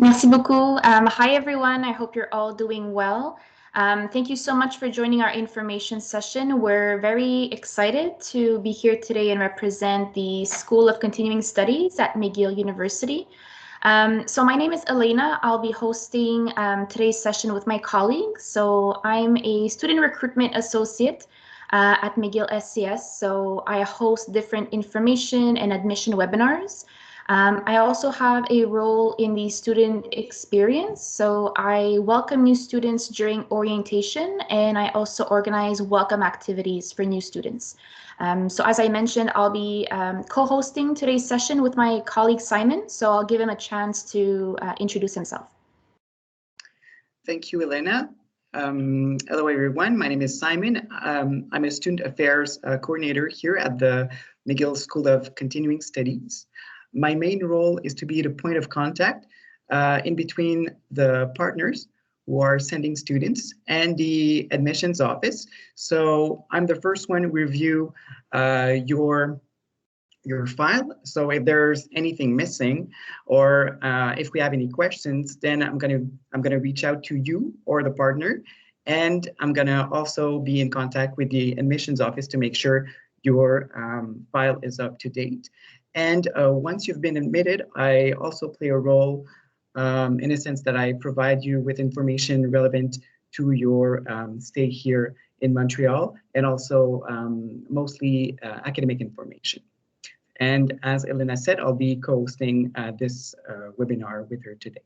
Merci beaucoup. Hi, everyone. I hope you're all doing well. Thank you so much for joining our information session. We're very excited to be here today and represent the School of Continuing Studies at McGill University. So my name is Elena. I'll be hosting today's session with my colleagues. So I'm a student recruitment associate at McGill SCS. So I host different information and admission webinars. I also have a role in the student experience, so I welcome new students during orientation, and I also organize welcome activities for new students. So as I mentioned, I'll be co-hosting today's session with my colleague Simon, so I'll give him a chance to introduce himself. Thank you, Elena. Hello, everyone. My name is Simon. I'm a student affairs coordinator here at the McGill School of Continuing Studies. My main role is to be the point of contact in between the partners who are sending students and the admissions office. So I'm the first one to review your file. So if there's anything missing or if we have any questions, then I'm gonna reach out to you or the partner, and I'm gonna also be in contact with the admissions office to make sure your file is up to date. And once you've been admitted, I also play a role in a sense that I provide you with information relevant to your stay here in Montreal, and also mostly academic information. And as Elena said, I'll be co-hosting this webinar with her today.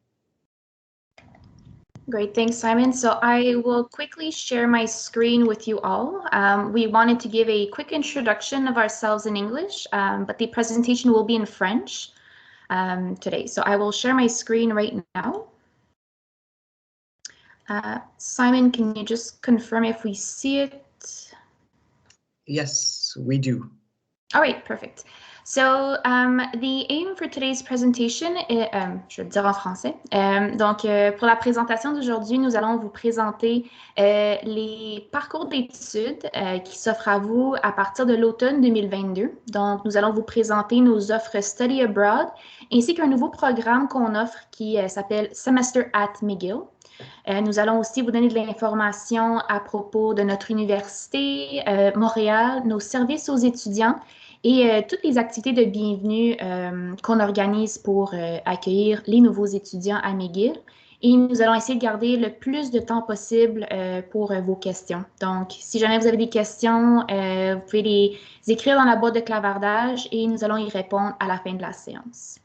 Great, thanks, Simon. So I will quickly share my screen with you all. We wanted to give a quick introduction of ourselves in English, but the presentation will be in French today. So I will share my screen right now. Simon, can you just confirm if we see it? Yes, we do. All right, perfect. So, the aim for today's presentation est, je vais le dire en français. Pour la présentation d'aujourd'hui, nous allons vous présenter les parcours d'études qui s'offrent à vous à partir de l'automne 2022. Donc, nous allons vous présenter nos offres Study Abroad ainsi qu'un nouveau programme qu'on offre qui s'appelle Semester at McGill. Nous allons aussi vous donner de l'information à propos de notre université, Montréal, nos services aux étudiants et toutes les activités de bienvenue qu'on organise pour accueillir les nouveaux étudiants à McGill. Et nous allons essayer de garder le plus de temps possible pour vos questions. Donc, si jamais vous avez des questions, vous pouvez les écrire dans la boîte de clavardage et nous allons y répondre à la fin de la séance.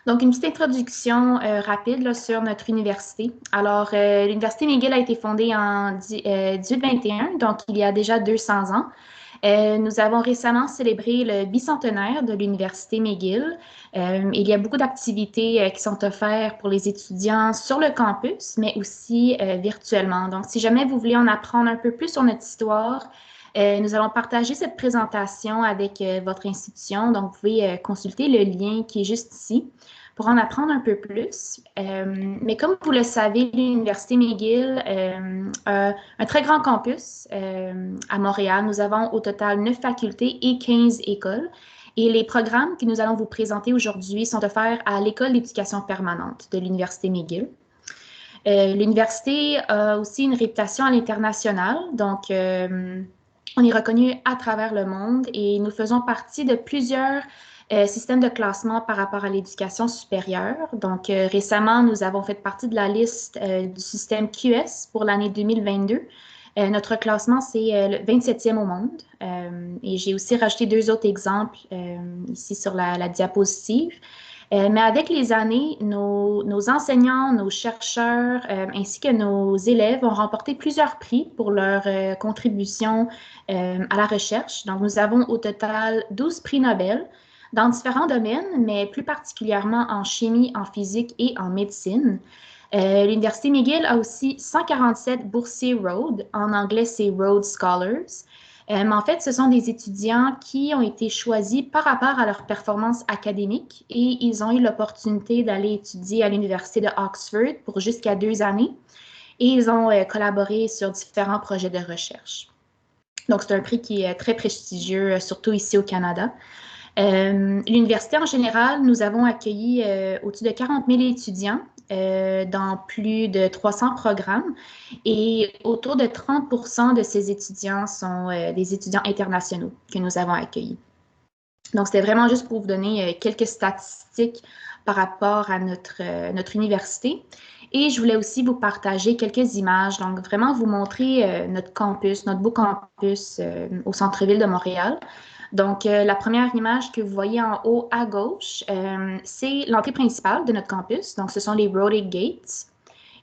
Donc, une petite introduction rapide là, sur notre université. Alors, l'Université McGill a été fondée en 1821, donc il y a déjà 200 ans. Nous avons récemment célébré le bicentenaire de l'Université McGill. Il y a beaucoup d'activités qui sont offertes pour les étudiants sur le campus, mais aussi virtuellement. Donc, si jamais vous voulez en apprendre un peu plus sur notre histoire, nous allons partager cette présentation avec votre institution. Donc, vous pouvez consulter le lien qui est juste ici pour en apprendre un peu plus. Mais comme vous le savez, l'Université McGill a un très grand campus à Montréal. Nous avons au total 9 facultés et 15 écoles. Et les programmes que nous allons vous présenter aujourd'hui sont offerts à l'École d'éducation permanente de l'Université McGill. L'université a aussi une réputation à l'international. Donc, on est reconnu à travers le monde et nous faisons partie de plusieurs systèmes de classement par rapport à l'éducation supérieure. Donc, récemment, nous avons fait partie de la liste du système QS pour l'année 2022. Notre classement, c'est le 27e au monde. Et j'ai aussi rajouté 2 autres exemples ici sur la diapositive. Mais avec les années, nos enseignants, nos chercheurs, ainsi que nos élèves ont remporté plusieurs prix pour leur contribution à la recherche. Donc, nous avons au total 12 prix Nobel dans différents domaines, mais plus particulièrement en chimie, en physique et en médecine. L'Université McGill a aussi 147 boursiers Rhodes. En anglais, c'est Rhodes Scholars. En fait, ce sont des étudiants qui ont été choisis par rapport à leur performance académique et ils ont eu l'opportunité d'aller étudier à l'Université de Oxford pour jusqu'à 2 années et ils ont collaboré sur différents projets de recherche. Donc, c'est un prix qui est très prestigieux, surtout ici au Canada. L'université en général, nous avons accueilli au-dessus de 40 000 étudiants dans plus de 300 programmes et autour de 30 de ces étudiants sont des étudiants internationaux que nous avons accueillis. Donc, c'était vraiment juste pour vous donner quelques statistiques par rapport à notre université. Et je voulais aussi vous partager quelques images, donc vraiment vous montrer notre campus, notre beau campus au centre-ville de Montréal. Donc, la première image que vous voyez en haut à gauche, c'est l'entrée principale de notre campus. Donc, ce sont les Rhotic Gates.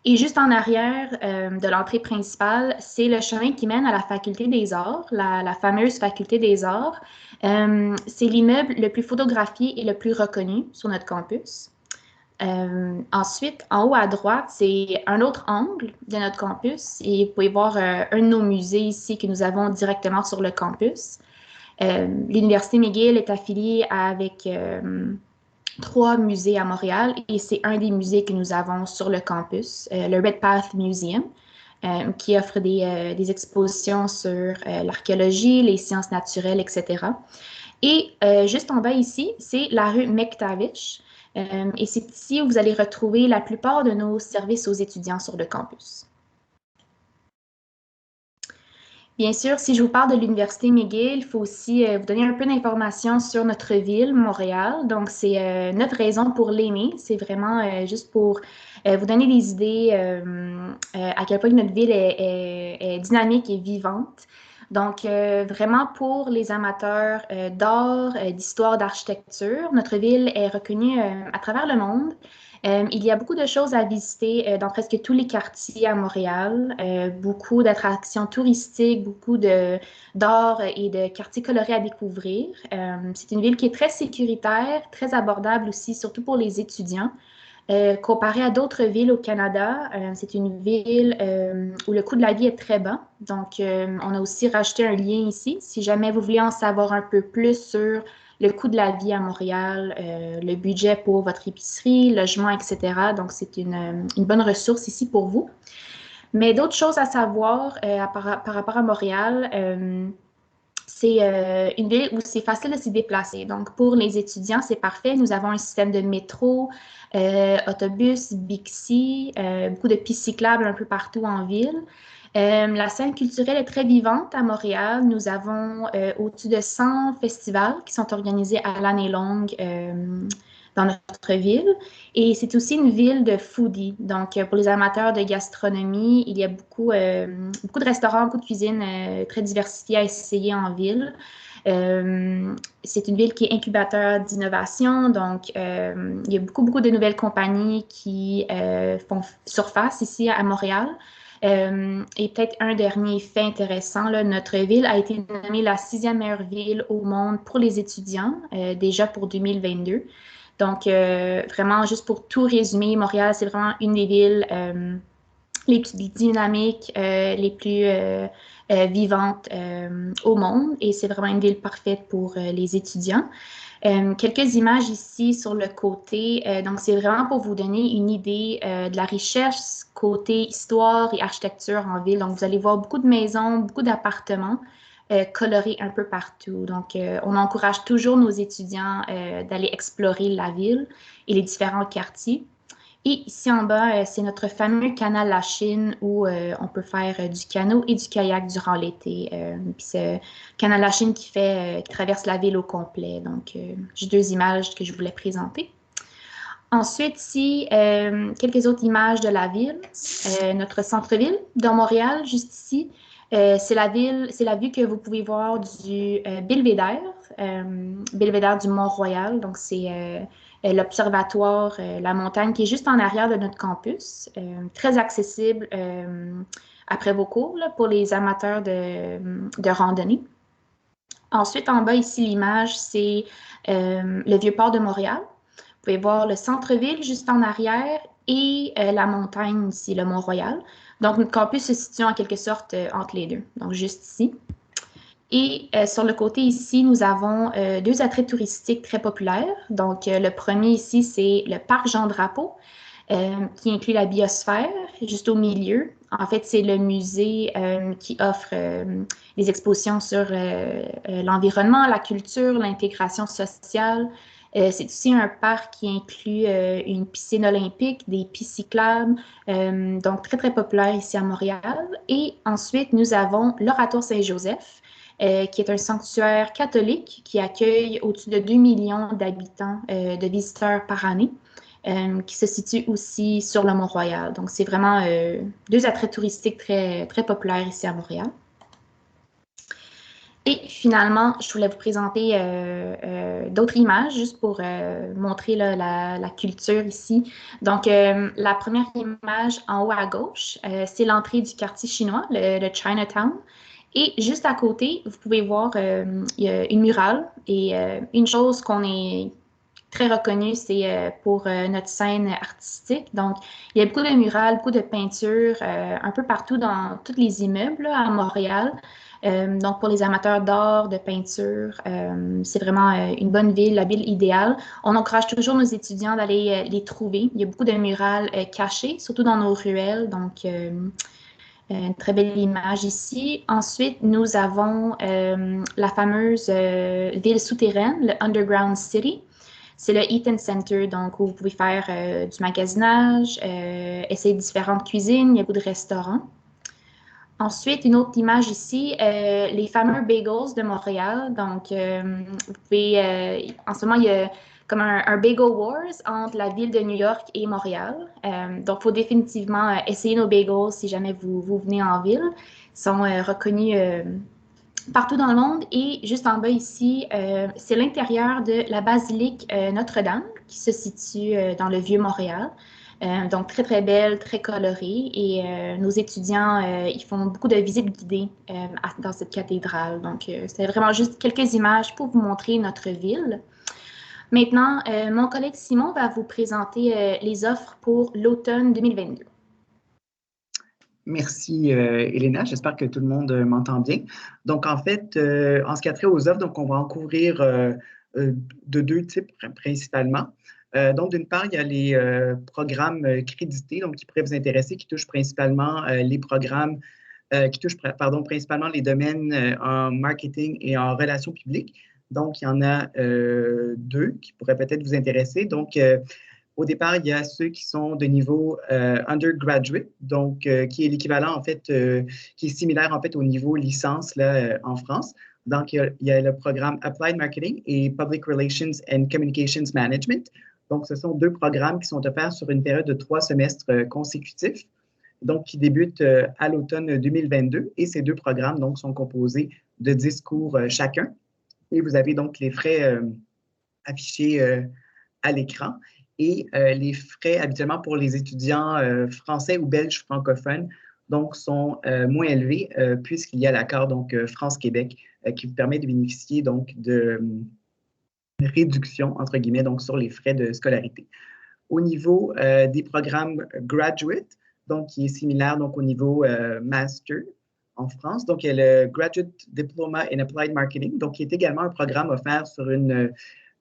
Et juste en arrière de l'entrée principale, c'est le chemin qui mène à la Faculté des Arts, la fameuse Faculté des Arts. C'est l'immeuble le plus photographié et le plus reconnu sur notre campus. Ensuite, en haut à droite, c'est un autre angle de notre campus et vous pouvez voir un de nos musées ici que nous avons directement sur le campus. L'Université McGill est affiliée avec 3 musées à Montréal et c'est un des musées que nous avons sur le campus, le Redpath Museum, qui offre des expositions sur l'archéologie, les sciences naturelles, etc. Et juste en bas ici, c'est la rue McTavish. Et c'est ici où vous allez retrouver la plupart de nos services aux étudiants sur le campus. Bien sûr, si je vous parle de l'Université McGill, il faut aussi vous donner un peu d'informations sur notre ville, Montréal. Donc, c'est notre raison pour l'aimer. C'est vraiment juste pour vous donner des idées à quel point notre ville est dynamique et vivante. Donc, vraiment pour les amateurs d'art, d'histoire, d'architecture, notre ville est reconnue à travers le monde. Il y a beaucoup de choses à visiter dans presque tous les quartiers à Montréal, beaucoup d'attractions touristiques, beaucoup d'art et de quartiers colorés à découvrir. C'est une ville qui est très sécuritaire, très abordable aussi, surtout pour les étudiants. Comparé à d'autres villes au Canada, c'est une ville où le coût de la vie est très bas. Donc, on a aussi rajouté un lien ici. Si jamais vous voulez en savoir un peu plus sur le coût de la vie à Montréal, le budget pour votre épicerie, logement, etc. Donc, c'est une bonne ressource ici pour vous. Mais d'autres choses à savoir par rapport à Montréal, c'est une ville où c'est facile de s'y déplacer. Donc, pour les étudiants, c'est parfait. Nous avons un système de métro, autobus, Bixi, beaucoup de pistes cyclables un peu partout en ville. La scène culturelle est très vivante à Montréal. Nous avons au-dessus de 100 festivals qui sont organisés à l'année longue dans notre ville. Et c'est aussi une ville de foodies. Donc, pour les amateurs de gastronomie, il y a beaucoup de restaurants, beaucoup de cuisines très diversifiées à essayer en ville. C'est une ville qui est incubateur d'innovation, donc il y a beaucoup de nouvelles compagnies qui font surface ici à Montréal. Et peut-être un dernier fait intéressant, là, notre ville a été nommée la 6e meilleure ville au monde pour les étudiants, déjà pour 2022. Donc, vraiment, juste pour tout résumer, Montréal, c'est vraiment une des villes les plus dynamiques, les plus vivantes au monde et c'est vraiment une ville parfaite pour les étudiants. Quelques images ici sur le côté. Donc, c'est vraiment pour vous donner une idée de la richesse côté histoire et architecture en ville. Donc, vous allez voir beaucoup de maisons, beaucoup d'appartements colorés un peu partout. Donc, on encourage toujours nos étudiants d'aller explorer la ville et les différents quartiers. Et ici en bas, c'est notre fameux canal La Chine où on peut faire du canot et du kayak durant l'été. Puis c'est canal La Chine qui traverse la ville au complet. Donc, j'ai 2 images que je voulais présenter. Ensuite, ici, quelques autres images de la ville. Notre centre-ville de Montréal, juste ici. C'est la vue que vous pouvez voir du Belvédère, Belvédère du Mont-Royal. Donc, c'est l'observatoire, la montagne qui est juste en arrière de notre campus, très accessible après vos cours là, pour les amateurs de randonnée. Ensuite, en bas, ici, l'image, c'est le Vieux-Port de Montréal. Vous pouvez voir le centre-ville juste en arrière et la montagne ici, le Mont-Royal. Donc, notre campus se situe en quelque sorte entre les deux, donc juste ici. Et sur le côté ici, nous avons 2 attraits touristiques très populaires. Donc, le premier ici, c'est le parc Jean-Drapeau. qui inclut la biosphère, juste au milieu. En fait, c'est le musée qui offre des expositions sur l'environnement, la culture, l'intégration sociale. C'est aussi un parc qui inclut une piscine olympique, des pistes cyclables, donc très, très populaire ici à Montréal. Et ensuite, nous avons l'Oratoire Saint-Joseph, qui est un sanctuaire catholique qui accueille au-dessus de 2 millions d'habitants, de visiteurs par année. Qui se situe aussi sur le Mont-Royal. Donc, c'est vraiment deux attraits touristiques très, très populaires ici à Montréal. Et finalement, je voulais vous présenter d'autres images juste pour montrer là, la culture ici. Donc, la première image en haut à gauche, c'est l'entrée du quartier chinois, le Chinatown. Et juste à côté, vous pouvez voir, il y a une murale. Et une chose qu'on est très reconnu, c'est pour notre scène artistique. Donc, il y a beaucoup de murales, beaucoup de peintures un peu partout dans tous les immeubles là, à Montréal. Donc, pour les amateurs d'art, de peinture, c'est vraiment une bonne ville, la ville idéale. On encourage toujours nos étudiants d'aller les trouver. Il y a beaucoup de murales cachées, surtout dans nos ruelles. Donc, une très belle image ici. Ensuite, nous avons la fameuse ville souterraine, le Underground City. C'est le Eaton Center, donc où vous pouvez faire du magasinage, essayer différentes cuisines, il y a beaucoup de restaurants. Ensuite, une autre image ici, les fameux bagels de Montréal. Donc, vous pouvez, en ce moment, il y a comme un bagel wars entre la ville de New York et Montréal. Donc, il faut définitivement essayer nos bagels si jamais vous venez en ville. Ils sont reconnus partout dans le monde. Et juste en bas ici, c'est l'intérieur de la basilique Notre-Dame qui se situe dans le Vieux-Montréal. Donc, très, très belle, très colorée. Et nos étudiants, ils font beaucoup de visites guidées dans cette cathédrale. Donc, c'est vraiment juste quelques images pour vous montrer notre ville. Maintenant, mon collègue Simon va vous présenter les offres pour l'automne 2022. Merci, Elena. J'espère que tout le monde m'entend bien. Donc, en fait, en ce qui a trait aux offres, donc, on va en couvrir de deux types principalement. Donc, d'une part, il y a les programmes crédités, donc qui pourraient vous intéresser, qui touchent principalement les programmes qui touchent principalement les domaines en marketing et en relations publiques. Donc, il y en a deux qui pourraient peut-être vous intéresser. Donc, au départ, il y a ceux qui sont de niveau undergraduate, donc qui est l'équivalent en fait, qui est similaire en fait au niveau licence là, en France. Donc, il y a le programme Applied Marketing et Public Relations and Communications Management. Donc, ce sont deux programmes qui sont offerts sur une période de 3 semestres consécutifs, donc qui débutent à l'automne 2022. Et ces deux programmes donc, sont composés de 10 cours chacun. Et vous avez donc les frais affichés à l'écran. Et les frais habituellement pour les étudiants français ou belges francophones donc, sont moins élevés puisqu'il y a l'accord donc France-Québec qui vous permet de bénéficier donc de réduction entre guillemets donc sur les frais de scolarité. Au niveau des programmes graduate, donc qui est similaire donc au niveau master en France, donc il y a le Graduate Diploma in Applied Marketing, donc qui est également un programme offert sur une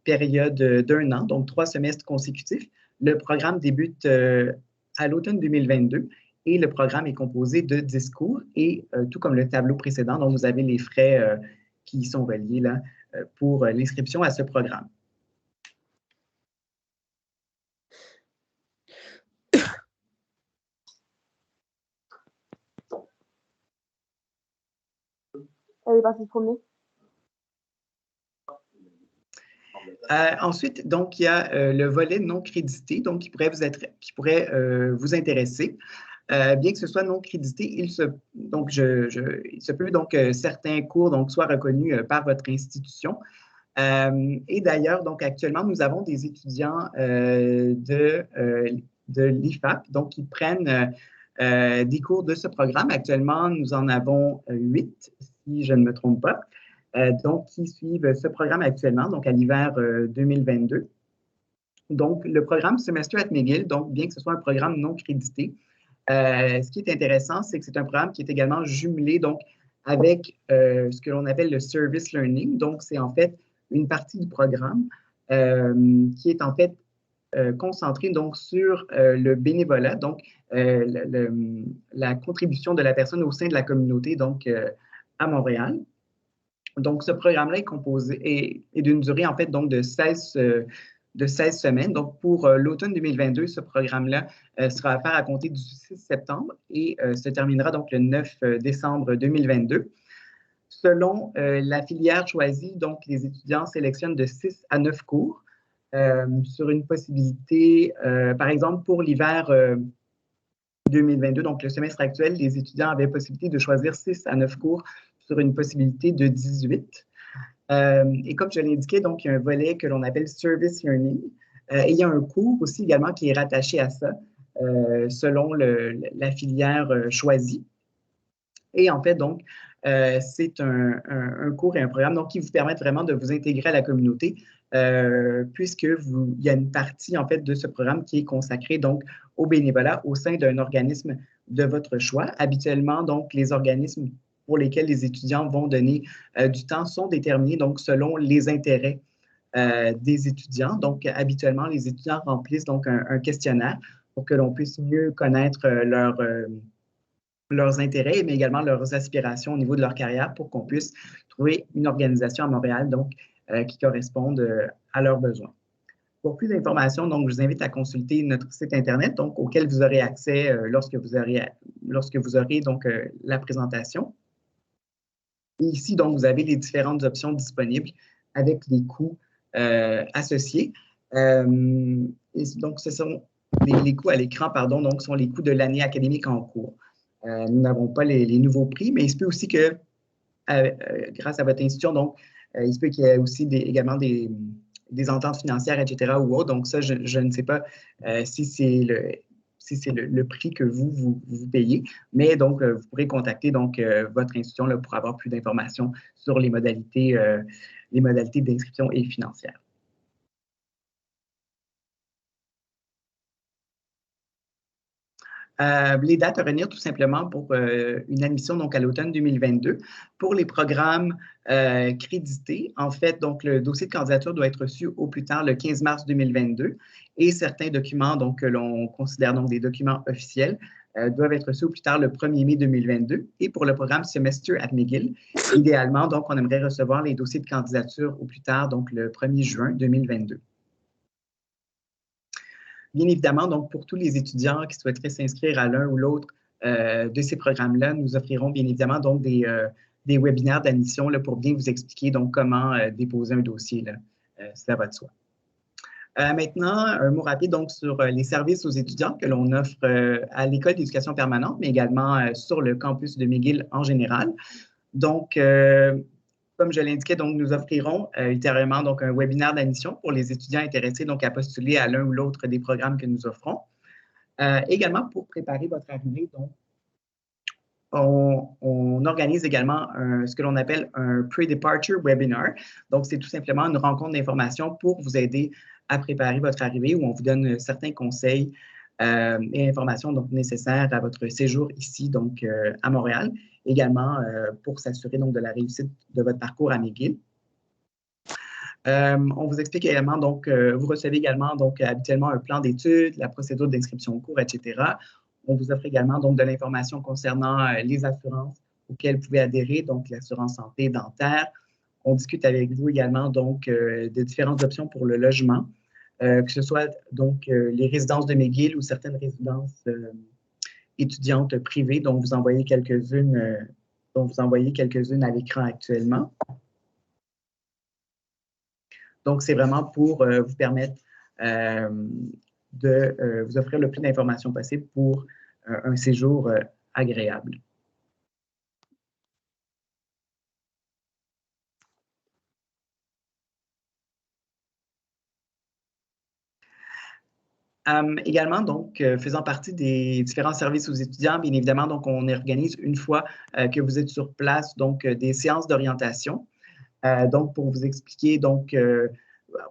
période d'1 an, donc 3 semestres consécutifs. Le programme débute à l'automne 2022 et le programme est composé de 10 cours et tout comme le tableau précédent, donc vous avez les frais qui sont reliés là, pour l'inscription à ce programme. Elle est partie se promener. Ensuite, donc, il y a le volet non crédité, donc qui pourrait vous intéresser. Bien que ce soit non crédité, il se peut donc certains cours donc, soient reconnus par votre institution. Et d'ailleurs, donc actuellement, nous avons des étudiants de l'IFAP, donc qui prennent des cours de ce programme. Actuellement, nous en avons 8, si je ne me trompe pas. Donc, qui suivent ce programme actuellement, donc à l'hiver 2022. Donc, le programme Semester at McGill, donc bien que ce soit un programme non crédité, ce qui est intéressant, c'est que c'est un programme qui est également jumelé donc avec ce que l'on appelle le service learning. Donc, c'est en fait une partie du programme qui est en fait concentré donc sur le bénévolat, donc la contribution de la personne au sein de la communauté, donc à Montréal. Donc, ce programme-là est composé est d'une durée, en fait, donc de 16 semaines. Donc, pour l'automne 2022, ce programme-là sera à faire à compter du 6 septembre et se terminera donc le 9 décembre 2022. Selon la filière choisie, donc, les étudiants sélectionnent de 6 à 9 cours sur une possibilité, par exemple, pour l'hiver 2022, donc le semestre actuel, les étudiants avaient possibilité de choisir 6 à 9 cours sur une possibilité de 18. Et comme je l'indiquais, donc, il y a un volet que l'on appelle Service Learning. Et il y a un cours aussi également qui est rattaché à ça, selon la filière choisie. Et en fait, donc, c'est un cours et un programme donc, qui vous permettent vraiment de vous intégrer à la communauté, puisque il y a une partie, en fait, de ce programme qui est consacrée donc, au bénévolat au sein d'un organisme de votre choix. Habituellement, donc, les organismes pour lesquels les étudiants vont donner du temps sont déterminés donc, selon les intérêts des étudiants. Donc, habituellement, les étudiants remplissent donc un questionnaire pour que l'on puisse mieux connaître leurs intérêts, mais également leurs aspirations au niveau de leur carrière pour qu'on puisse trouver une organisation à Montréal donc, qui corresponde à leurs besoins. Pour plus d'informations, donc, je vous invite à consulter notre site Internet donc, auquel vous aurez accès lorsque vous aurez donc, la présentation. Et ici, donc, vous avez les différentes options disponibles avec les coûts associés. Et donc, ce sont les coûts à l'écran, pardon, donc, sont les coûts de l'année académique en cours. Nous n'avons pas les nouveaux prix, mais il se peut aussi que, grâce à votre institution, donc, il se peut qu'il y ait aussi également des ententes financières, etc. ou autres. Donc, ça, je ne sais pas si c'est le prix que vous payez, mais donc, vous pourrez contacter donc, votre institution là, pour avoir plus d'informations sur les modalités d'inscription et financières. Les dates à venir, tout simplement, pour une admission donc, à l'automne 2022. Pour les programmes crédités, en fait, donc, le dossier de candidature doit être reçu au plus tard le 15 mars 2022 et certains documents donc, que l'on considère donc, des documents officiels doivent être reçus au plus tard le 1er mai 2022. Et pour le programme Semester at McGill, idéalement, donc, on aimerait recevoir les dossiers de candidature au plus tard donc, le 1er juin 2022. Bien évidemment, donc, pour tous les étudiants qui souhaiteraient s'inscrire à l'un ou l'autre de ces programmes-là, nous offrirons bien évidemment donc, des webinaires d'admission pour bien vous expliquer donc, comment déposer un dossier. Ça va de soi. Maintenant, un mot rapide donc, sur les services aux étudiants que l'on offre à l'École d'éducation permanente, mais également sur le campus de McGill en général. Donc, comme je l'indiquais, donc, nous offrirons ultérieurement donc, un webinaire d'admission pour les étudiants intéressés donc, à postuler à l'un ou l'autre des programmes que nous offrons. Également, pour préparer votre arrivée, donc, on organise également ce que l'on appelle un pre-departure webinar. Donc, c'est tout simplement une rencontre d'information pour vous aider à préparer votre arrivée où on vous donne certains conseils et informations donc, nécessaires à votre séjour ici, donc à Montréal. Également pour s'assurer donc de la réussite de votre parcours à McGill. On vous explique également, donc, vous recevez également donc, habituellement un plan d'études, la procédure d'inscription au cours, etc. On vous offre également donc, de l'information concernant les assurances auxquelles vous pouvez adhérer, donc l'assurance santé dentaire. On discute avec vous également donc, de différentes options pour le logement, que ce soit donc, les résidences de McGill ou certaines résidences étudiantes privées dont vous envoyez quelques-unes à l'écran actuellement. Donc, c'est vraiment pour vous permettre de vous offrir le plus d'informations possible pour un séjour agréable. Également, donc, faisant partie des différents services aux étudiants, bien évidemment, donc, on organise une fois que vous êtes sur place, donc, des séances d'orientation. Donc, pour vous expliquer, donc,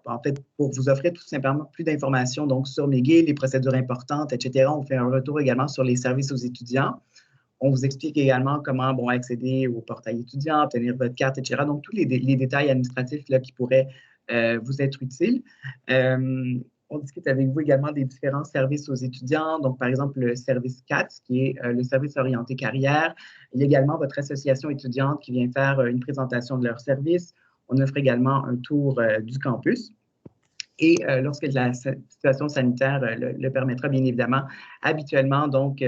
en fait, pour vous offrir tout simplement plus d'informations donc, sur McGill, les procédures importantes, etc. On fait un retour également sur les services aux étudiants. On vous explique également comment bon, accéder au portail étudiant, obtenir votre carte, etc. Donc, tous les détails administratifs là, qui pourraient vous être utiles. on discute avec vous également des différents services aux étudiants. Donc, par exemple, le service CATS, qui est le service orienté carrière. Il y a également votre association étudiante qui vient faire une présentation de leur service. On offre également un tour du campus. Et lorsque la situation sanitaire le permettra, bien évidemment, habituellement, donc,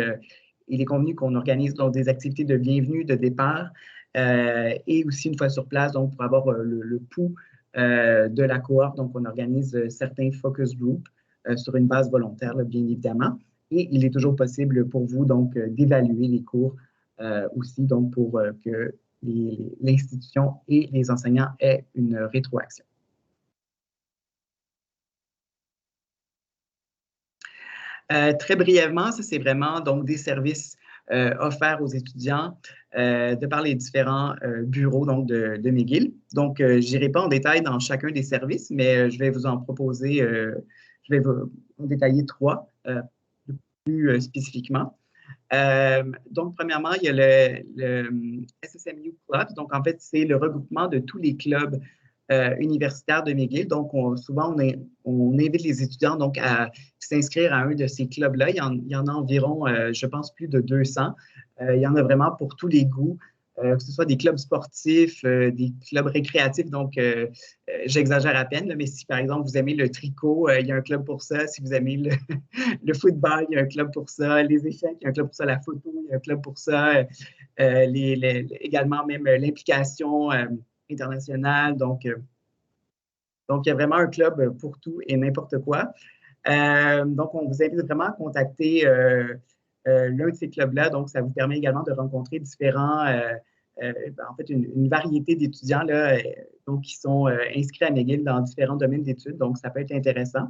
il est convenu qu'on organise donc, des activités de bienvenue, de départ, et aussi une fois sur place, donc, pour avoir le pouls de la cohorte. Donc, on organise certains focus groups sur une base volontaire, là, bien évidemment. Et il est toujours possible pour vous, donc, d'évaluer les cours aussi, donc, pour que l'institution et les enseignants aient une rétroaction. Très brièvement, ça, c'est vraiment donc des services offerts aux étudiants de par les différents bureaux donc, de McGill. Donc, je n'irai pas en détail dans chacun des services, mais je vais vous en proposer, je vais vous en détailler 3 plus spécifiquement. Donc, premièrement, il y a le SSMU Club. Donc, en fait, c'est le regroupement de tous les clubs universitaires de McGill. Donc, souvent, on invite les étudiants donc, à s'inscrire à un de ces clubs-là. Il y en a environ, je pense, plus de 200. Il y en a vraiment pour tous les goûts, que ce soit des clubs sportifs, des clubs récréatifs. Donc, j'exagère à peine, là, mais si, par exemple, vous aimez le tricot, il y a un club pour ça. Si vous aimez le football, il y a un club pour ça. Les échecs, il y a un club pour ça. La photo, il y a un club pour ça. Également, même l'implication internationale. Donc, il y a vraiment un club pour tout et n'importe quoi. Donc, on vous invite vraiment à contacter l'un de ces clubs-là. Donc, ça vous permet également de rencontrer différents, en fait, une variété d'étudiants là, donc, qui sont inscrits à McGill dans différents domaines d'études. Donc, ça peut être intéressant.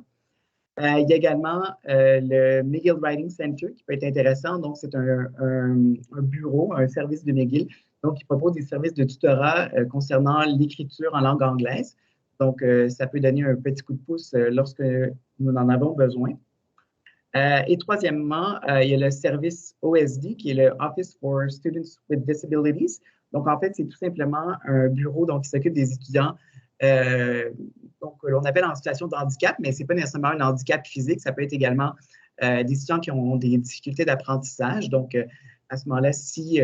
Il y a également le McGill Writing Center qui peut être intéressant. Donc, c'est un bureau, un service de McGill. Donc, il propose des services de tutorat concernant l'écriture en langue anglaise. Donc, ça peut donner un petit coup de pouce lorsque nous en avons besoin. Et troisièmement, il y a le service OSD, qui est le Office for Students with Disabilities. Donc, en fait, c'est tout simplement un bureau donc, qui s'occupe des étudiants donc, on appelle en situation de handicap, mais ce n'est pas nécessairement un handicap physique. Ça peut être également des étudiants qui ont des difficultés d'apprentissage. Donc, à ce moment-là, si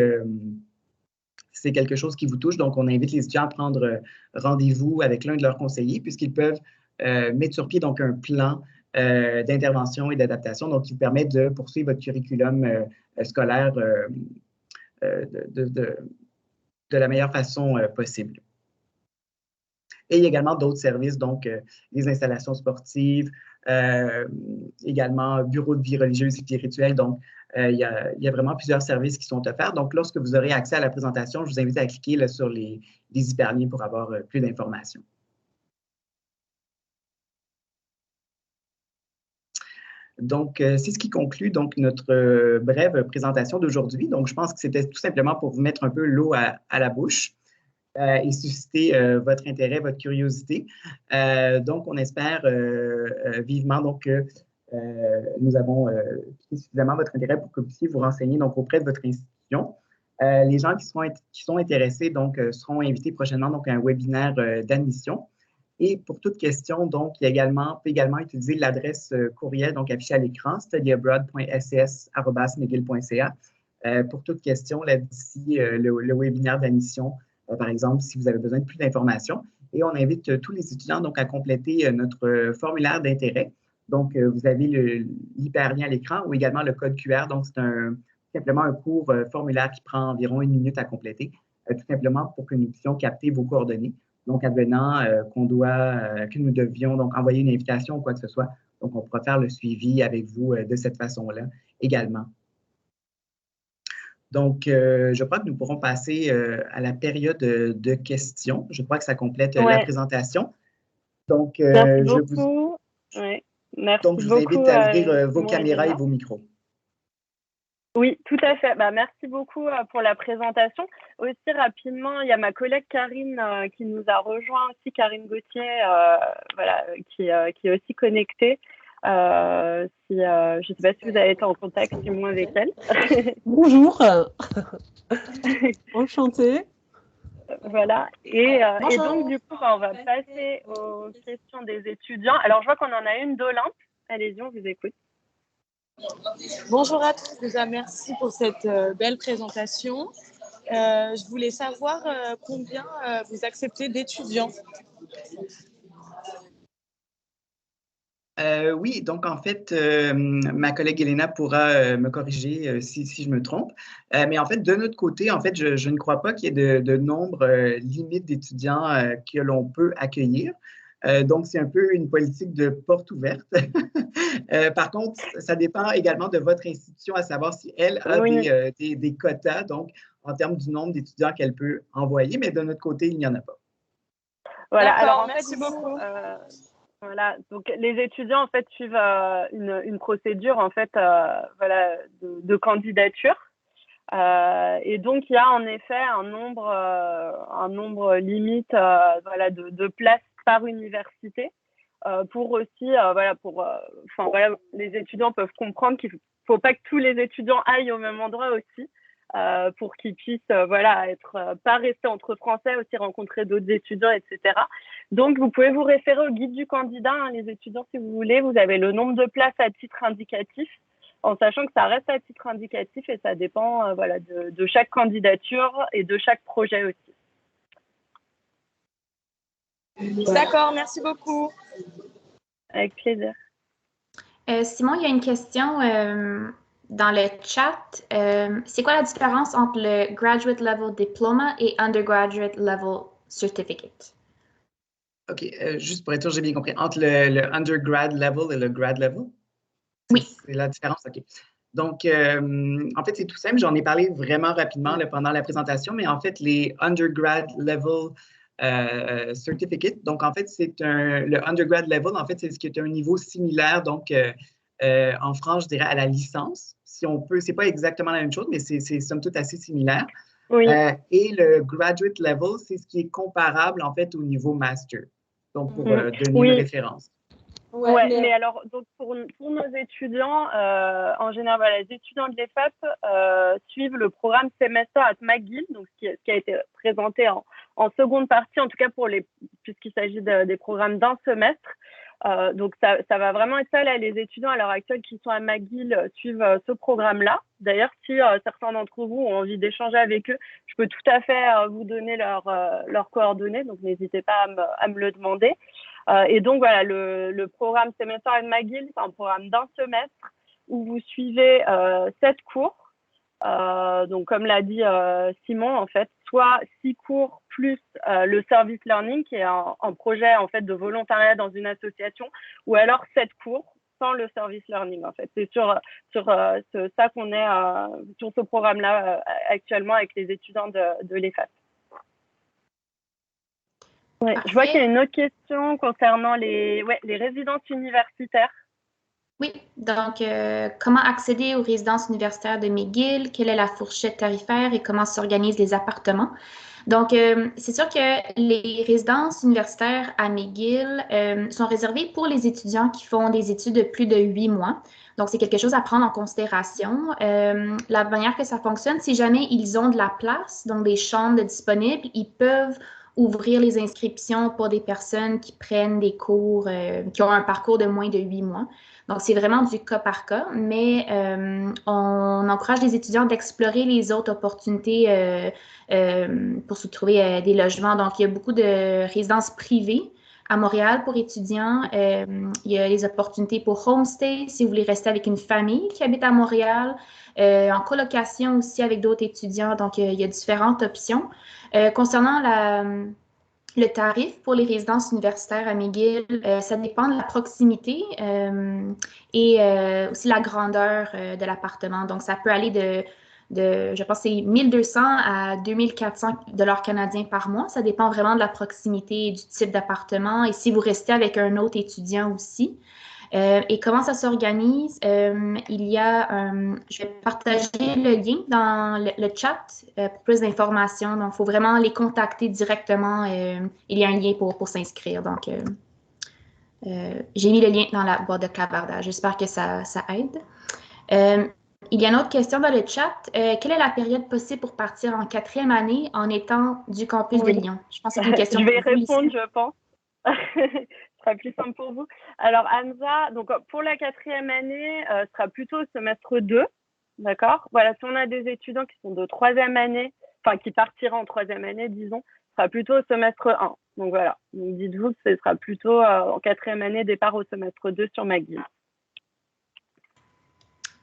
c'est quelque chose qui vous touche, donc on invite les étudiants à prendre rendez-vous avec l'un de leurs conseillers, puisqu'ils peuvent mettre sur pied donc, un plan d'intervention et d'adaptation, donc qui vous permet de poursuivre votre curriculum scolaire de la meilleure façon possible. Et il y a également d'autres services, donc les installations sportives, également bureau de vie religieuse et spirituelle. Donc, il y a vraiment plusieurs services qui sont offerts. Donc, lorsque vous aurez accès à la présentation, je vous invite à cliquer là, sur les hyperliens pour avoir plus d'informations. Donc, c'est ce qui conclut donc, notre brève présentation d'aujourd'hui. Donc, je pense que c'était tout simplement pour vous mettre un peu l'eau à la bouche. Et susciter votre intérêt, votre curiosité. Donc, on espère vivement donc, que nous avons suffisamment votre intérêt pour que vous puissiez vous renseigner donc, auprès de votre institution. Les gens qui sont intéressés donc, seront invités prochainement donc, à un webinaire d'admission. Et pour toute question, donc, il y a peut également utiliser l'adresse courriel donc, affichée à l'écran, studyabroad.scs@mcgill.ca. Pour toute question, d'ici le webinaire d'admission, par exemple, si vous avez besoin de plus d'informations. Et on invite tous les étudiants donc, à compléter notre formulaire d'intérêt. Donc, vous avez l'hyperlien à l'écran ou également le code QR. Donc, c'est simplement un court formulaire qui prend environ 1 minute à compléter, tout simplement pour que nous puissions capter vos coordonnées. Donc, advenant que nous devions donc, envoyer une invitation ou quoi que ce soit. Donc, on pourra faire le suivi avec vous de cette façon-là également. Donc, je crois que nous pourrons passer à la période de questions. Je crois que ça complète la présentation. Donc, Merci beaucoup. Merci donc, je vous invite à ouvrir vos caméras et vos micros. Oui, tout à fait. Merci beaucoup pour la présentation. Aussi, rapidement, il y a ma collègue Karine qui nous a rejoint aussi, Karine Gauthier, voilà, qui est aussi connectée. Je ne sais pas si vous avez été en contact du moins avec elle. Bonjour. Enchantée. Voilà. Et Bonjour. donc, du coup, on va passer aux questions des étudiants. Alors, je vois qu'on en a une d'Olympe. Allez-y, on vous écoute. Bonjour à tous, déjà merci pour cette belle présentation. Je voulais savoir combien vous acceptez d'étudiants. Oui, donc en fait, ma collègue Elena pourra me corriger si je me trompe. Mais en fait, de notre côté, en fait, je ne crois pas qu'il y ait de nombre limite d'étudiants que l'on peut accueillir. Donc, c'est un peu une politique de porte ouverte. Par contre, ça dépend également de votre institution, à savoir si elle a Oui. des quotas, donc en termes du nombre d'étudiants qu'elle peut envoyer, mais de notre côté, il n'y en a pas. Voilà. D'accord, Alors, en merci fait, beaucoup. voilà, donc les étudiants en fait suivent une procédure en fait voilà de candidature et donc il y a en effet un nombre limite voilà de places par université pour aussi voilà pour enfin voilà les étudiants peuvent comprendre qu'il faut pas que tous les étudiants aillent au même endroit aussi pour qu'ils puissent voilà être pas rester entre Français, aussi rencontrer d'autres étudiants, etc. Donc vous pouvez vous référer au guide du candidat, hein, les étudiants, si vous voulez. Vous avez le nombre de places à titre indicatif, en sachant que ça reste à titre indicatif et ça dépend voilà de chaque candidature et de chaque projet aussi. D'accord, merci beaucoup. Avec plaisir. Simon, il y a une question dans le chat. C'est quoi la différence entre le Graduate Level Diploma et Undergraduate Level Certificate? OK, juste pour être sûr, j'ai bien compris. Entre le undergrad level et le grad level? Oui. C'est la différence, OK. Donc, en fait, c'est tout simple. J'en ai parlé vraiment rapidement là, pendant la présentation, mais en fait, les undergrad level certificate, donc en fait, le undergrad level, en fait, c'est ce qui est un niveau similaire, donc en France, je dirais à la licence. Si on peut, c'est pas exactement la même chose, mais c'est somme toute assez similaire. Oui. Et le graduate level, c'est ce qui est comparable, en fait, au niveau master. Donc, pour donner une référence. Ouais, mais alors, donc pour nos étudiants, en général, voilà, les étudiants de l'EFAP suivent le programme Semester at McGill, donc ce qui a été présenté en seconde partie, en tout cas puisqu'il s'agit des programmes d'un semestre. Donc ça va vraiment être ça, là, les étudiants à l'heure actuelle qui sont à McGill suivent ce programme-là. D'ailleurs, si certains d'entre vous ont envie d'échanger avec eux, je peux tout à fait vous donner leurs coordonnées, donc n'hésitez pas à me le demander. Et donc voilà, le programme Semester at McGill, c'est un programme d'un semestre où vous suivez 7 cours. Donc comme l'a dit Simon, en fait, soit 6 cours plus le service learning, qui est un projet en fait de volontariat dans une association, ou alors 7 cours sans le service learning. En fait, c'est sur ça qu'on est sur ce programme-là actuellement avec les étudiants de l'EFAP. Ouais, je vois qu'il y a une autre question concernant les résidences universitaires. Oui, donc comment accéder aux résidences universitaires de McGill, quelle est la fourchette tarifaire et comment s'organisent les appartements. Donc, c'est sûr que les résidences universitaires à McGill sont réservées pour les étudiants qui font des études de plus de 8 mois. Donc, c'est quelque chose à prendre en considération. La manière que ça fonctionne, si jamais ils ont de la place, donc des chambres disponibles, ils peuvent ouvrir les inscriptions pour des personnes qui prennent des cours, qui ont un parcours de moins de 8 mois. Donc, c'est vraiment du cas par cas, mais on encourage les étudiants d'explorer les autres opportunités pour se trouver des logements. Donc, il y a beaucoup de résidences privées à Montréal pour étudiants. Il y a les opportunités pour homestay si vous voulez rester avec une famille qui habite à Montréal. En colocation aussi avec d'autres étudiants. Donc, il y a différentes options. Concernant le tarif pour les résidences universitaires à McGill, ça dépend de la proximité et aussi la grandeur de l'appartement. Donc, ça peut aller je pense, c'est 1200 à 2400 $ canadiens par mois. Ça dépend vraiment de la proximité et du type d'appartement et si vous restez avec un autre étudiant aussi. Et comment ça s'organise? Il y a, je vais partager le lien dans le chat pour plus d'informations. Donc, il faut vraiment les contacter directement. Il y a un lien pour s'inscrire. Donc, j'ai mis le lien dans la boîte de clavardage. J'espère que ça aide. Il y a une autre question dans le chat. Quelle est la période possible pour partir en 4e année en étant du campus de Lyon? Je pense que c'est une question Je vais pour vous, répondre, Lucie. je pense. Ce sera plus simple pour vous. Alors, Hamza, donc pour la 4e année, ce sera plutôt au semestre 2. D'accord? Voilà, si on a des étudiants qui sont de 3e année, enfin qui partiront en 3e année, disons, ce sera plutôt au semestre 1. Donc voilà. Donc dites-vous que ce sera plutôt en 4e année, départ au semestre 2 sur McGill.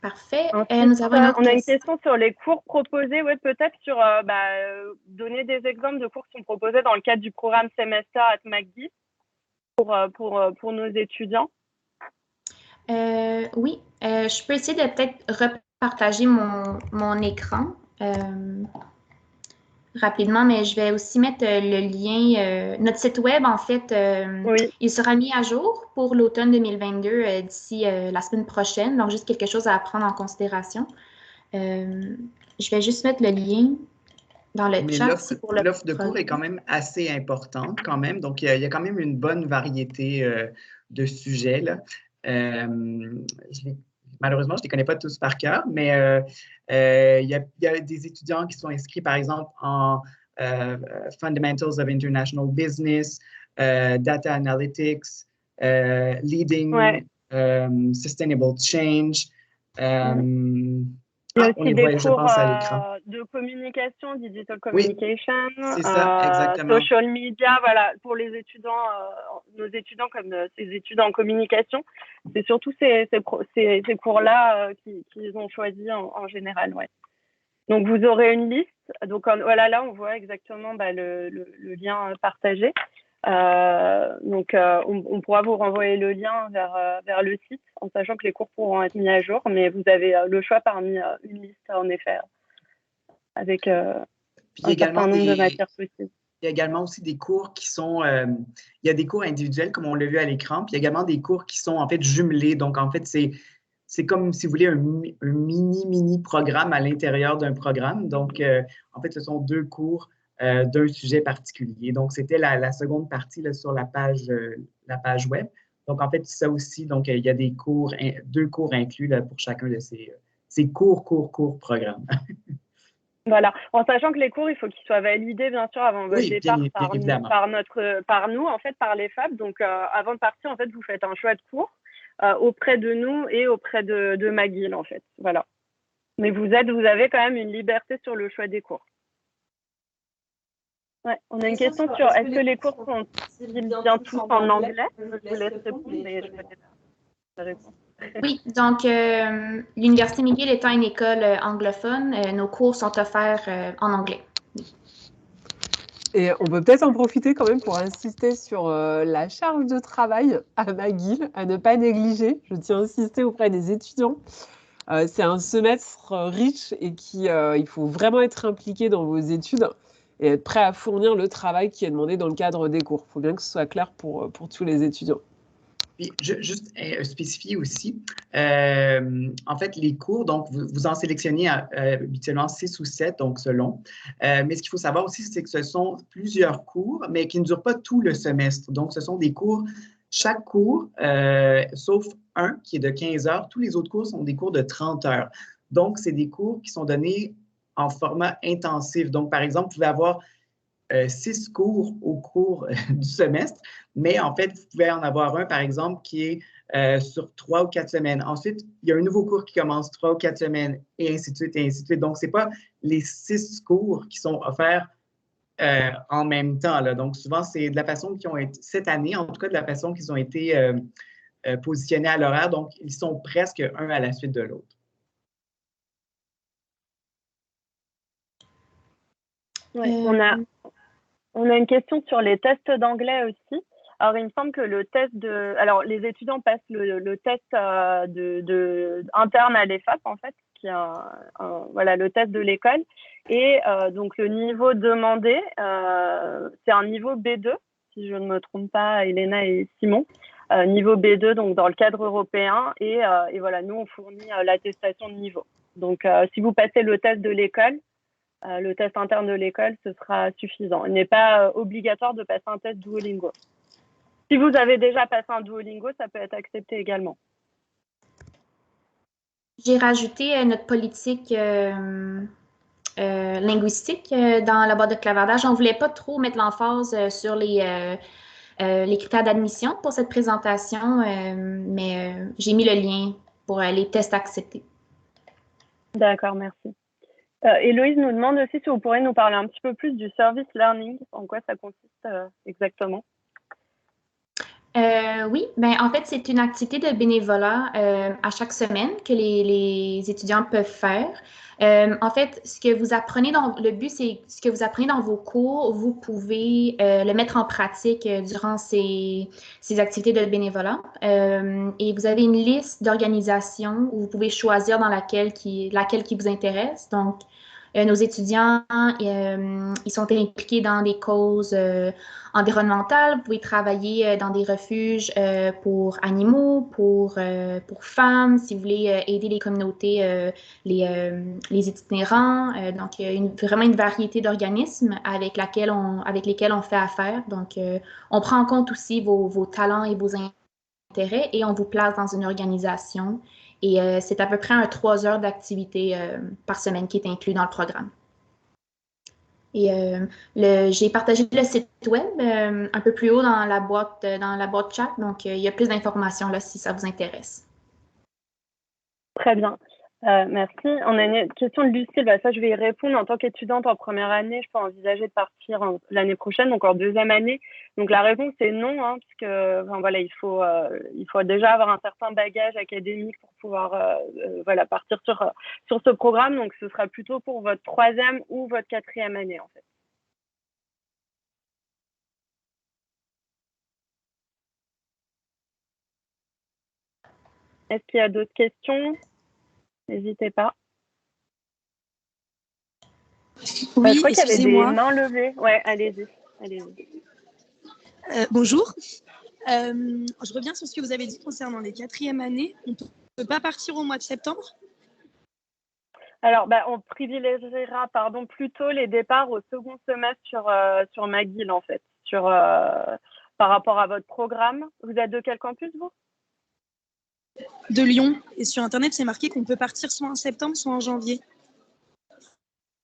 Parfait. Ensuite, Nous avons une autre on a une question. question sur les cours proposés. Ouais, peut-être sur donner des exemples de cours qui sont proposés dans le cadre du programme Semester at McGill pour nos étudiants. Oui, je peux essayer de peut-être repartager mon écran rapidement, mais je vais aussi mettre le lien. Notre site web, en fait, Oui. il sera mis à jour pour l'automne 2022 d'ici la semaine prochaine. Donc, juste quelque chose à prendre en considération. Je vais juste mettre le lien dans le Mais chat ici pour le l'offre de cours est quand programme. même assez importante quand même. Donc, il y a quand même une bonne variété de sujets, là. Malheureusement, je ne les connais pas tous par cœur, mais il y a des étudiants qui sont inscrits, par exemple, en Fundamentals of International Business, Data Analytics, Leading Ouais. Sustainable Change. Il y a On aussi les des voit, je cours pense, à l'écran. de communication, digital Oui, communication, c'est ça, exactement. social media, voilà, pour les étudiants, nos étudiants comme ces études en communication. C'est surtout ces cours-là qu'ils ont choisi en général, ouais. Donc, vous aurez une liste. Donc, voilà, là, on voit exactement le lien partagé. On pourra vous renvoyer le lien vers le site en sachant que les cours pourront être mis à jour, mais vous avez le choix parmi une liste, en effet, avec un certain nombre de matières possibles. Il y a également aussi des cours qui sont, il y a des cours individuels comme on l'a vu à l'écran, puis il y a également des cours qui sont en fait jumelés. Donc, en fait, c'est comme si vous voulez un mini programme à l'intérieur d'un programme. Donc, en fait, ce sont 2 cours d'un sujet particulier. Donc, c'était la seconde partie là, sur la page web. Donc, en fait, ça aussi, donc, il y a des cours, 2 cours inclus là, pour chacun de ces cours programmes. Voilà, en sachant que les cours, il faut qu'ils soient validés, bien sûr, avant votre Oui, départ bien évidemment. par nous, en fait, par les FAB. Donc, avant de partir, en fait, vous faites un choix de cours auprès de nous et auprès de McGill, en fait. Voilà. Mais vous avez quand même une liberté sur le choix des cours. Ouais, on a une question sur est-ce que les cours sont bien tous en anglais? Je vous laisse répondre, mais je connais la réponse. Oui, donc l'Université McGill étant une école anglophone, nos cours sont offerts en anglais. Et on peut peut-être en profiter quand même pour insister sur la charge de travail à McGill, à ne pas négliger. Je tiens à insister auprès des étudiants. C'est un semestre riche et il faut vraiment être impliqué dans vos études et être prêt à fournir le travail qui est demandé dans le cadre des cours. Il faut bien que ce soit clair pour tous les étudiants. Puis, juste spécifier aussi, en fait, les cours, donc, vous en sélectionnez habituellement 6 ou 7, donc selon. Mais ce qu'il faut savoir aussi, c'est que ce sont plusieurs cours, mais qui ne durent pas tout le semestre. Donc, ce sont des cours, chaque cours, sauf un qui est de 15 heures, tous les autres cours sont des cours de 30 heures. Donc, c'est des cours qui sont donnés en format intensif. Donc, par exemple, vous pouvez avoir 6 cours au cours du semestre, mais en fait, vous pouvez en avoir un, par exemple, qui est sur 3 ou 4 semaines. Ensuite, il y a un nouveau cours qui commence 3 ou 4 semaines, et ainsi de suite, et ainsi de suite. Donc, ce n'est pas les 6 cours qui sont offerts en même temps, là. Donc, souvent, c'est de la façon qu'ils ont été, cette année, en tout cas, de la façon qu'ils ont été positionnés à l'horaire. Donc, ils sont presque un à la suite de l'autre. Ouais, on a une question sur les tests d'anglais aussi. Alors, il me semble que le test alors, les étudiants passent le test interne à l'EFAP, en fait, qui est voilà, le test de l'école. Et donc, le niveau demandé, c'est un niveau B2, si je ne me trompe pas, Elena et Simon. Niveau B2, donc dans le cadre européen. Et voilà, nous, on fournit l'attestation de niveau. Donc, si vous passez le test de l'école, le test interne de l'école, ce sera suffisant. Il n'est pas obligatoire de passer un test Duolingo. Si vous avez déjà passé un Duolingo, ça peut être accepté également. J'ai rajouté notre politique linguistique dans la boîte de clavardage. On ne voulait pas trop mettre l'emphase sur les critères d'admission pour cette présentation, mais j'ai mis le lien pour les tests acceptés. D'accord, merci. Héloïse nous demande aussi si vous pourriez nous parler un petit peu plus du service learning, en quoi ça consiste exactement. Oui, ben en fait, c'est une activité de bénévolat à chaque semaine que les étudiants peuvent faire. En fait, ce que vous apprenez le but, c'est ce que vous apprenez dans vos cours, vous pouvez le mettre en pratique durant ces activités de bénévolat. Et vous avez une liste d'organisations où vous pouvez choisir dans laquelle qui vous intéresse. Donc, nos étudiants, ils sont impliqués dans des causes environnementales. Vous pouvez travailler dans des refuges pour animaux, pour femmes, si vous voulez aider les communautés, les itinérants. Donc, il y a vraiment une variété d'organismes avec lesquels on fait affaire. Donc, on prend en compte aussi vos talents et vos intérêts et on vous place dans une organisation. Et c'est à peu près 3 heures d'activité par semaine qui est inclus dans le programme. Et j'ai partagé le site web un peu plus haut dans la boîte chat. Donc, il y a plus d'informations là si ça vous intéresse. Très bien. Merci. On a une question de Lucille. Bah, ça, je vais y répondre. En tant qu'étudiante en première année, je peux envisager de partir l'année prochaine, donc en deuxième année. Donc, la réponse est non, hein, puisque voilà, il faut déjà avoir un certain bagage académique pour pouvoir voilà, partir sur ce programme. Donc, ce sera plutôt pour votre troisième ou votre quatrième année, en fait. Est-ce qu'il y a d'autres questions? N'hésitez pas. Oui, je crois qu'il y avait des excusez-moi. mains levées. Ouais, allez-y. Bonjour. Je reviens sur ce que vous avez dit concernant les quatrièmes années. On ne peut pas partir au mois de septembre? Alors, on privilégiera plutôt les départs au second semestre sur McGill, en fait, par rapport à votre programme. Vous êtes de quel campus, vous? De Lyon. Et sur Internet, c'est marqué qu'on peut partir soit en septembre, soit en janvier.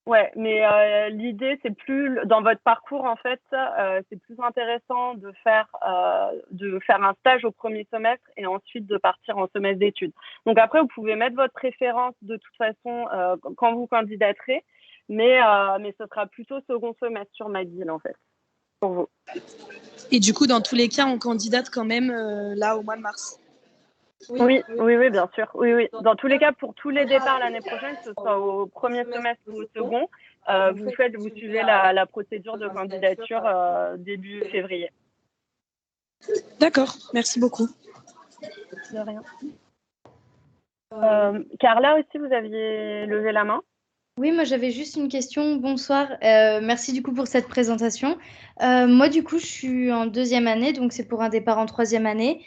Ouais, mais l'idée, c'est plus dans votre parcours, en fait, c'est plus intéressant de faire un stage au premier semestre et ensuite de partir en semestre d'études. Donc après, vous pouvez mettre votre préférence de toute façon quand vous candidaterez, mais ce sera plutôt second semestre sur McGill, en fait, pour vous. Et du coup, dans tous les cas, on candidate quand même là au mois de mars. Oui, bien sûr. Oui. Dans tous les cas, pour tous les départs l'année prochaine, que ce soit au premier semestre ou au second, vous suivez la procédure de candidature début février. D'accord, merci beaucoup. De rien. Carla aussi, vous aviez levé la main. Oui, moi j'avais juste une question. Bonsoir. Merci du coup pour cette présentation. Moi du coup je suis en deuxième année, donc c'est pour un départ en troisième année.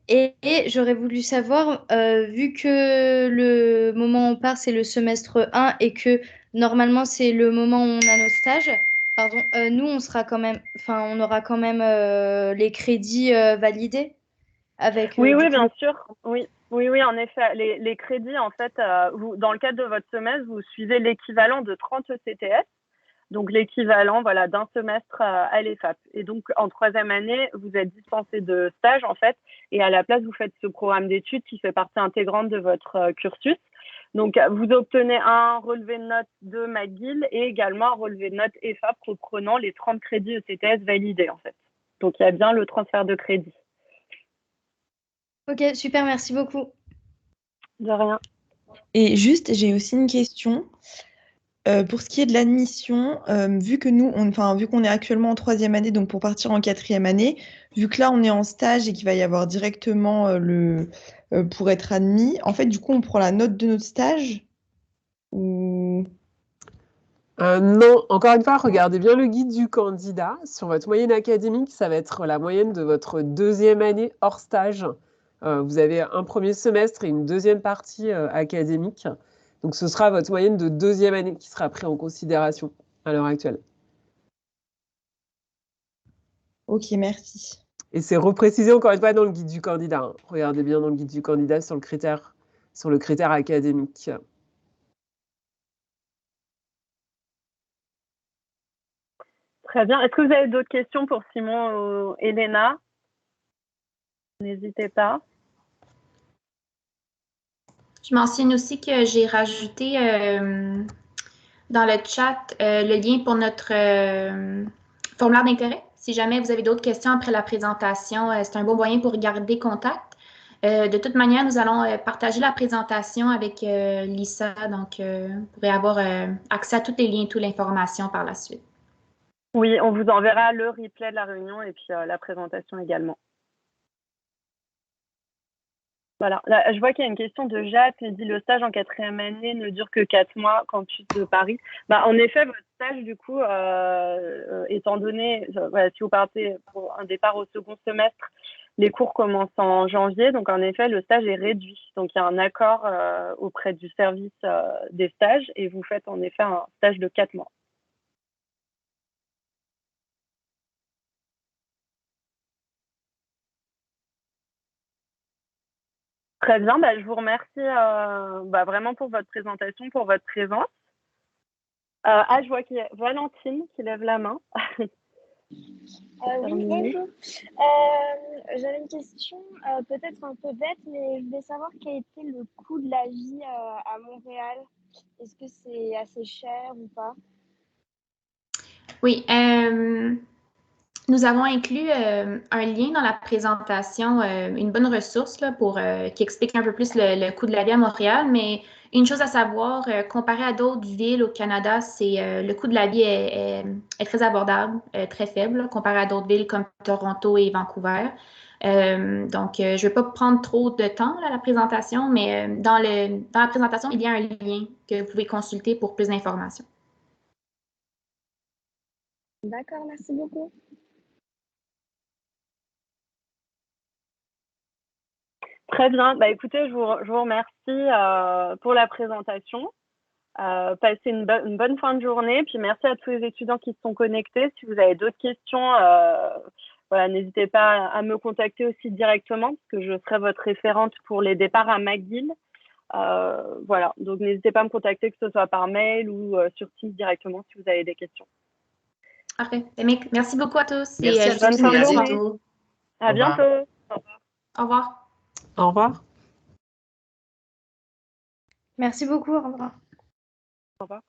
Et j'aurais voulu savoir, vu que le moment où on part c'est le semestre 1 et que normalement c'est le moment où on a nos stages, nous on sera quand même, on aura quand même les crédits validés avec. Oui, bien sûr. Oui, en effet. Les crédits, en fait, dans le cadre de votre semestre, vous suivez l'équivalent de 30 ECTS, donc l'équivalent d'un semestre à l'EFAP. Et donc, en troisième année, vous êtes dispensé de stage, en fait, et à la place, vous faites ce programme d'études qui fait partie intégrante de votre cursus. Donc, vous obtenez un relevé de notes de McGill et également un relevé de notes EFAP reprenant les 30 crédits ECTS validés, en fait. Donc, il y a bien le transfert de crédits. Ok, super, merci beaucoup. De rien. Et juste, j'ai aussi une question. Pour ce qui est de l'admission, vu qu'on est actuellement en troisième année, donc pour partir en quatrième année, vu que là on est en stage et qu'il va y avoir directement pour être admis, en fait, du coup, on prend la note de notre stage ou... Non, encore une fois, regardez bien le guide du candidat. Sur votre moyenne académique, ça va être la moyenne de votre deuxième année hors stage. Vous avez un premier semestre et une deuxième partie académique. Donc, ce sera votre moyenne de deuxième année qui sera prise en considération à l'heure actuelle. Ok, merci. Et c'est reprécisé encore une fois dans le guide du candidat. Regardez bien dans le guide du candidat sur le critère sur le critère académique. Très bien. Est-ce que vous avez d'autres questions pour Simon ou Elena? N'hésitez pas. Je mentionne aussi que j'ai rajouté dans le chat le lien pour notre formulaire d'intérêt. Si jamais vous avez d'autres questions après la présentation, c'est un bon moyen pour garder contact. De toute manière, nous allons partager la présentation avec Lisa, donc vous pourrez avoir accès à tous les liens, toute l'information par la suite. Oui, on vous enverra le replay de la réunion et puis la présentation également. Voilà, là, je vois qu'il y a une question de Jade qui dit le stage en 4e année ne dure que 4 mois, campus de Paris. Bah, en effet, votre stage, du coup, étant donné, voilà, si vous partez pour un départ au second semestre, les cours commencent en janvier, donc en effet, le stage est réduit. Donc il y a un accord auprès du service des stages et vous faites en effet un stage de 4 mois. Très bien, bah, je vous remercie vraiment pour votre présentation, pour votre présence. Je vois qu'il y a Valentine qui lève la main. Oui, bonjour. J'avais une question peut-être un peu bête, mais je voulais savoir quel était le coût de la vie à Montréal. Est-ce que c'est assez cher ou pas? Oui, nous avons inclus un lien dans la présentation, une bonne ressource là, qui explique un peu plus le coût de la vie à Montréal. Mais une chose à savoir, comparé à d'autres villes au Canada, c'est le coût de la vie est très abordable, très faible, là, comparé à d'autres villes comme Toronto et Vancouver. Donc, je ne vais pas prendre trop de temps là, à la présentation, mais dans la présentation, il y a un lien que vous pouvez consulter pour plus d'informations. D'accord, merci beaucoup. Très bien. Bah, écoutez, je vous remercie pour la présentation. Passez une bonne fin de journée. Puis merci à tous les étudiants qui se sont connectés. Si vous avez d'autres questions, voilà, n'hésitez pas à me contacter aussi directement parce que je serai votre référente pour les départs à McGill. Voilà, donc n'hésitez pas à me contacter, que ce soit par mail ou sur Teams directement si vous avez des questions. Parfait. Merci beaucoup à tous. Merci à tous et à bientôt. À bientôt. Au revoir. Au revoir. Merci beaucoup. Au revoir. Au revoir.